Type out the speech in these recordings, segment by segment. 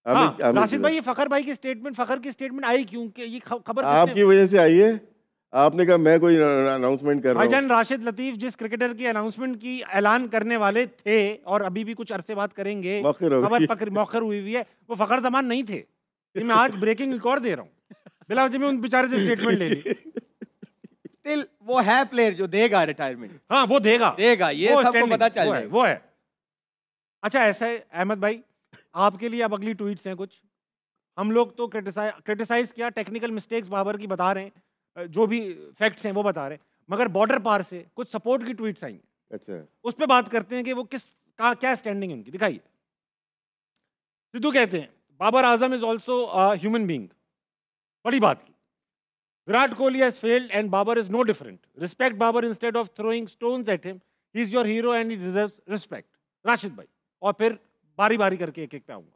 हाँ, राशिद भाई, ये फखर भाई की स्टेटमेंट, फखर की स्टेटमेंट आई क्यों? कि ये खबर आपकी वजह से आई है। आपने कहा मैं कोई अनाउंसमेंट कर रहा हूं। भाईजान राशिद लतीफ जिस क्रिकेटर की अनाउंसमेंट की ऐलान करने वाले थे और अभी भी कुछ अरसे बाद करेंगे, खबर मौखर हुई है, वो फखर जमान नहीं थे। ये मैं आज ब्रेकिंग रिकॉर्ड दे रहा हूँ, बिला वजह में उन बेचारे से स्टेटमेंट ले ली। स्टिल वो है प्लेयर जो देगा रिटायरमेंट। हाँ, वो देगा, ये सबको पता चल जाए, वो है। अच्छा, ऐसा है अहमद भाई, आपके लिए अब अगली ट्वीट्स हैं कुछ। हम लोग तो क्रिटिसाइज किया, टेक्निकल मिस्टेक्स बाबर की बता रहे हैं, जो भी फैक्ट्स हैं वो बता रहे हैं, मगर बॉर्डर पार से कुछ सपोर्ट की ट्वीट्स आई। अच्छा, उस पर बात करते हैं कि वो क्या स्टैंडिंग है उनकी, दिखाइए। सिद्धू कहते हैं Babar Azam is also human being. बड़ी बात की। Virat Kohli has failed and Babar is no different. Respect Babar instead of throwing stones at him. He is your hero and he deserves respect. Rashid भाई, और फिर बारी बारी करके एक एक पे आऊंगा।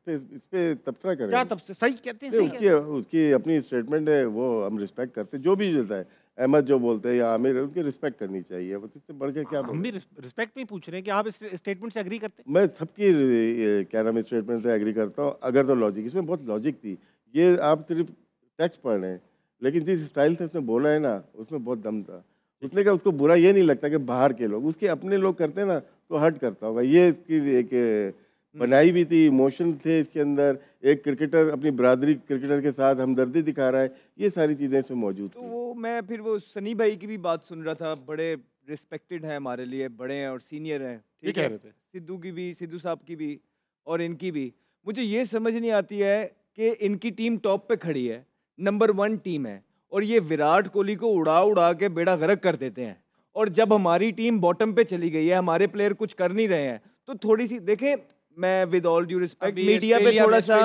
इस पे तबसरा करें। क्या तबसरा? सही कहते हैं, सही उसकी अपनी स्टेटमेंट है, वो हम रिस्पेक्ट करते हैं। जो भी होता है, अहमद जो बोलते हैं या आमिर, उनकी रिस्पेक्ट करनी चाहिए। इससे बढ़ के क्या? हम भी रिस्पेक्ट में पूछ रहे हैं कि आप इस स्टेटमेंट से एग्री करते हैं? मैं सबकी क्या नाम स्टेटमेंट से एग्री करता हूँ, अगर तो लॉजिक, इसमें बहुत लॉजिक थी। ये आप सिर्फ टेक्स्ट पढ़ रहे हैं, लेकिन जिस स्टाइल से उसने बोला है ना, उसमें बहुत दम था। उसने कहा उसको बुरा ये नहीं लगता कि बाहर के लोग, उसके अपने लोग करते हैं ना, तो हर्ट करता होगा। ये इसकी एक बनाई भी थी, इमोशन थे इसके अंदर। एक क्रिकेटर अपनी बरादरी क्रिकेटर के साथ हमदर्दी दिखा रहा है, ये सारी चीज़ें इसमें मौजूद थी। तो वो मैं फिर वो सनी भाई की भी बात सुन रहा था, बड़े रिस्पेक्टेड हैं हमारे लिए, बड़े हैं और सीनियर हैं, ठीक है। सिद्धू की भी, सिद्धू साहब की भी और इनकी भी। मुझे ये समझ नहीं आती है कि इनकी टीम टॉप पे खड़ी है, नंबर 1 टीम है, और ये विराट कोहली को उड़ा उड़ा के बेड़ा गर्क कर देते हैं। और जब हमारी टीम बॉटम पे चली गई है, हमारे प्लेयर कुछ कर नहीं रहे हैं, तो थोड़ी सी देखें, मैं with all due respect, media पे थोड़ा सा,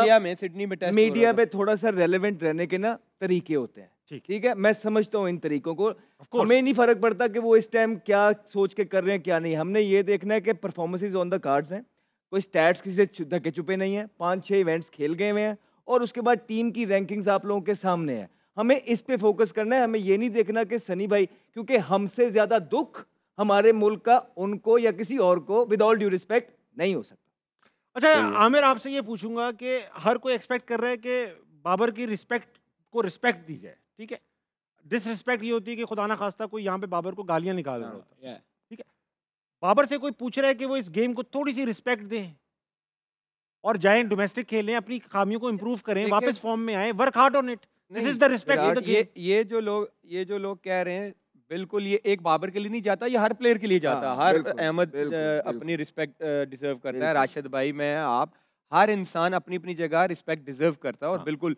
मीडिया पे थोड़ा सा रेलेवेंट रहने के ना तरीके होते हैं, ठीक है। मैं समझता हूँ इन तरीकों को, हमें नहीं फर्क पड़ता कि वो इस टाइम क्या सोच के कर रहे हैं क्या नहीं। हमने ये देखना है कि परफॉर्मेंसेज ऑन द कार्ड्स हैं, कोई स्टैट्स किसी से धक्के चुपे नहीं है, 5-6 इवेंट्स खेल गए हुए हैं, और उसके बाद टीम की रैंकिंग्स आप लोगों के सामने है। हमें इस पे फोकस करना है। हमें ये नहीं देखना कि सनी भाई, क्योंकि हमसे ज्यादा दुख हमारे मुल्क का उनको या किसी और को, विद ऑल ड्यू रिस्पेक्ट, नहीं हो सकता। अच्छा आमिर, आपसे ये पूछूंगा कि हर कोई एक्सपेक्ट कर रहा है कि बाबर की रिस्पेक्ट को रिस्पेक्ट दी जाए, ठीक है। डिसरिस्पेक्ट ये होती है कि खुदा ना खास्ता कोई यहाँ पे बाबर को गालियां निकाल रहा होता है, ठीक है। बाबर से कोई पूछ रहा है कि वो इस गेम को थोड़ी सी रिस्पेक्ट दें और जाएं डोमेस्टिक खेलें, अपनी खामियों को इंप्रूव करें, वापस फॉर्म में आए, work hard on it, this is the respect. ये जो लोग कह रहे हैं, बिल्कुल ये एक बाबर के लिए नहीं जाता, ये हर प्लेयर के लिए जाता है। हर अहमद अपनी रिस्पेक्ट डिजर्व करता है, राशिद भाई, मैं, आप, हर इंसान अपनी अपनी जगह रिस्पेक्ट डिजर्व करता है। और बिल्कुल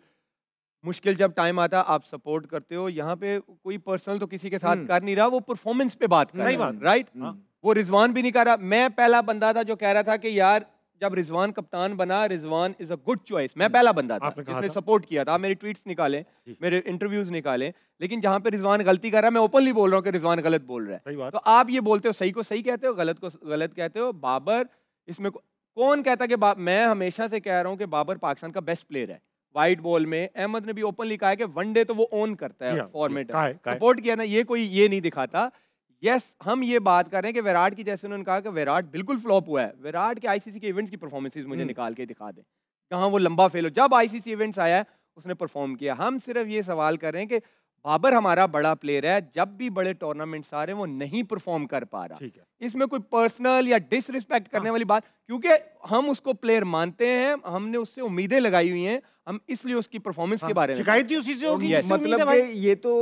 मुश्किल जब टाइम आता आप सपोर्ट करते हो। यहाँ पे कोई पर्सनल तो किसी के साथ कर नहीं रहा, वो परफॉर्मेंस पे बात कर रहा है, राइट। वो रिजवान भी नहीं कर रहा। मैं पहला बंदा था जो कह रहा था कि यार जब रिजवान कप्तान बना, Rizwan is a good choice. मैं पहला बंदा था जिसने सपोर्ट किया था। मेरे ट्वीट्स निकाले, मेरे इंटरव्यूज निकाले, लेकिन जहां पे रिजवान गलती कर रहा है, मैं ओपनली बोल रहा हूँ कि रिजवान गलत बोल रहा है। तो आप ये बोलते हो, सही को सही कहते हो, गलत को गलत कहते हो। बाबर इसमें कौन कहता कि मैं हमेशा से कह रहा हूँ कि बाबर पाकिस्तान का बेस्ट प्लेयर है वाइट बॉल में। अहमद ने भी ओपनली कहा है कि वनडे तो वो ओन करता है, फॉर्मेट सपोर्ट किया ना, ये कोई ये नहीं दिखाता। यस, हम ये बात कर रहे हैं कि विराट की, जैसे उन्होंने कहा कि विराट बिल्कुल फ्लॉप हुआ है। विराट के आईसीसी के इवेंट्स की परफॉर्मेंसेस मुझे निकाल के दिखा दें कहाँ वो लंबा फेल हो। जब आईसीसी इवेंट्स आया है उसने परफॉर्म किया। हम सिर्फ ये सवाल कर रहे हैं कि बाबर हमारा बड़ा प्लेयर है, जब भी बड़े टूर्नामेंट्स आ रहे हैं वो नहीं परफॉर्म कर पा रहा। इसमें कोई पर्सनल या डिसरिस्पेक्ट करने वाली बात, क्योंकि हम उसको प्लेयर मानते हैं, हमने उससे उम्मीदें लगाई हुई हैं, हम इसलिए उसकी परफॉर्मेंस के बारे में शिकायत उसी से होगी। मतलब ये तो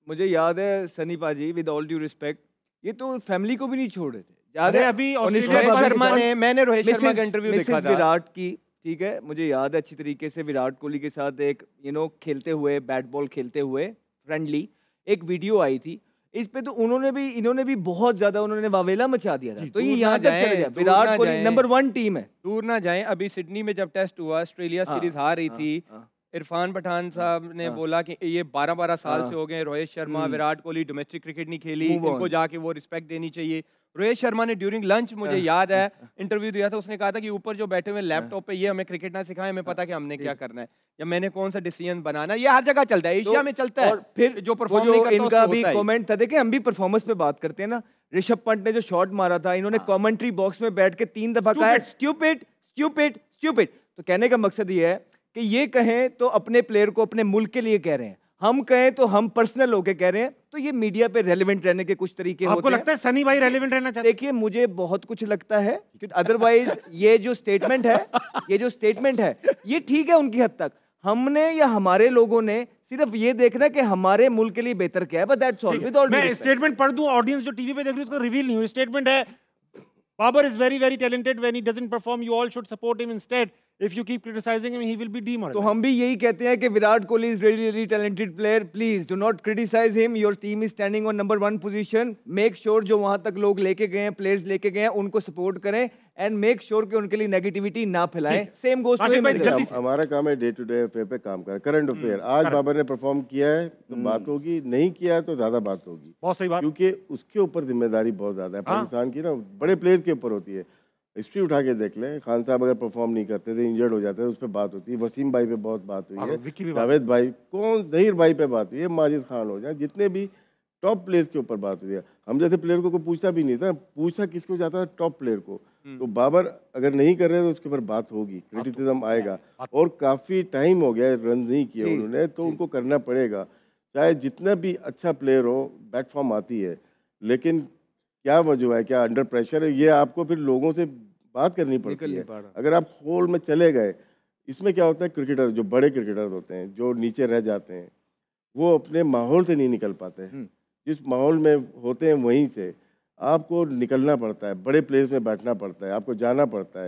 मुझे याद है सनी पाजी, विद ऑल ड्यू रिस्पेक्ट, ये तो फैमिली को भी नहीं छोड़ रहे थे। याद है अभी मैंने रोहित शर्मा का इंटरव्यू देखा था विराट की, ठीक है, मुझे याद है अच्छी तरीके से विराट कोहली के साथ एक खेलते हुए, बैट बॉल खेलते हुए फ्रेंडली एक वीडियो आई थी। इस पे तो इन्होंने भी बहुत ज्यादा उन्होंने वावेला मचा दिया था। तो ये यहाँ तक चले जाए, विराट कोहली नंबर 1 टीम है, दूर ना जाएं। अभी सिडनी में जब टेस्ट हुआ, ऑस्ट्रेलिया सीरीज हार रही थी, इरफान पठान साहब ने बोला कि ये 12-12 साल से हो गए रोहित शर्मा, विराट कोहली डोमेस्टिक क्रिकेट नहीं खेली, इनको जाके वो रिस्पेक्ट देनी चाहिए। रोहित शर्मा ने ड्यूरिंग लंच, मुझे याद है, इंटरव्यू दिया था, उसने कहा था कि ऊपर जो बैठे हुए लैपटॉप पे, ये हमें क्रिकेट ना सिखाएं, हमें पता कि हमने क्या करना है या मैंने कौन सा डिसीजन बनाना है। ये हर जगह चलता है, एशिया में चलता है। और फिर जो परफॉर्म नहीं करता, इनका भी कमेंट था, देखिए हम भी परफॉर्मेंस पे बात करते हैं ना। ऋषभ पंत ने जो शॉट मारा था, इन्होंने कमेंट्री बॉक्स में बैठ के 3 दफा कहा स्टूपिड स्टूपिड स्टूपिड। तो कहने का मकसद ये है कि ये कहें तो अपने प्लेयर को अपने मुल्क के लिए कह रहे हैं, हम कहें तो हम पर्सनल होके कह रहे हैं। तो ये मीडिया पे रेलेवेंट रहने के कुछ तरीके होते हैं। आपको लगता है सनी भाई रेलेवेंट रहना चाहते हैं? देखिए मुझे बहुत कुछ लगता है, क्योंकि अदरवाइज ये जो स्टेटमेंट है ये ठीक है उनकी हद तक। हमने या हमारे लोगों ने सिर्फ ये देखना है कि हमारे मुल्क के लिए बेहतर क्या है, बस दैट्स ऑल। विद ऑल मैं स्टेटमेंट पढ़ दूं, ऑडियंस जो टीवी पे देख रही है उसको रिवील नहीं हुई। स्टेटमेंट है, Babar is very very talented. When he doesn't perform, you all should support him instead. If you keep criticizing him, he will be demoralized. तो हम भी यही कहते हैं कि Virat Kohli is really really talented player. Please do not criticize him. Your team is standing on number 1 position. Make sure जो वहां तक लोग लेके गए हैं, players लेके गए हैं, उनको support करें and make sure कि उनके लिए negativity ना फैलाएं. Same goes to him. हमारा काम है डे टू डे अफेयर पे काम करना, करंट अफेयर। आज बाबर ने परफॉर्म किया है तो बात होगी, नहीं किया है तो ज्यादा बात होगी। बहुत सही बात, क्योंकि उसके ऊपर जिम्मेदारी बहुत ज्यादा है। पाकिस्तान की ना बड़े प्लेयर के ऊपर होती है। हिस्ट्री उठा के देख लें, खान साहब अगर परफॉर्म नहीं करते थे, इंजर्ड हो जाते थे, उस पर बात होती है। वसीम भाई पे बहुत बात हुई है, जावेद भाई, कौन जहीर भाई पे बात हुई है, माजिद खान हो जाए, जितने भी टॉप प्लेयर्स के ऊपर बात हुई है। हम जैसे प्लेयर को कोई पूछता भी नहीं था, पूछा किसको जाता था, टॉप प्लेयर को। तो बाबर अगर नहीं कर रहे तो उसके ऊपर बात होगी, क्रिटिसिज्म आएगा। और काफ़ी टाइम हो गया रन नहीं किए उन्होंने, तो उनको करना पड़ेगा। चाहे जितना भी अच्छा प्लेयर हो, बैट फॉर्म आती है, लेकिन क्या वजह है, क्या अंडर प्रेशर है, ये आपको फिर लोगों से बात करनी पड़ती है। अगर आप होल में चले गए, इसमें क्या होता है, क्रिकेटर जो बड़े क्रिकेटर होते हैं, जो नीचे रह जाते हैं, वो अपने माहौल से नहीं निकल पाते हैं। जिस माहौल में होते हैं वहीं से आपको निकलना पड़ता है, बड़े प्लेस में बैठना पड़ता है, आपको जाना पड़ता है।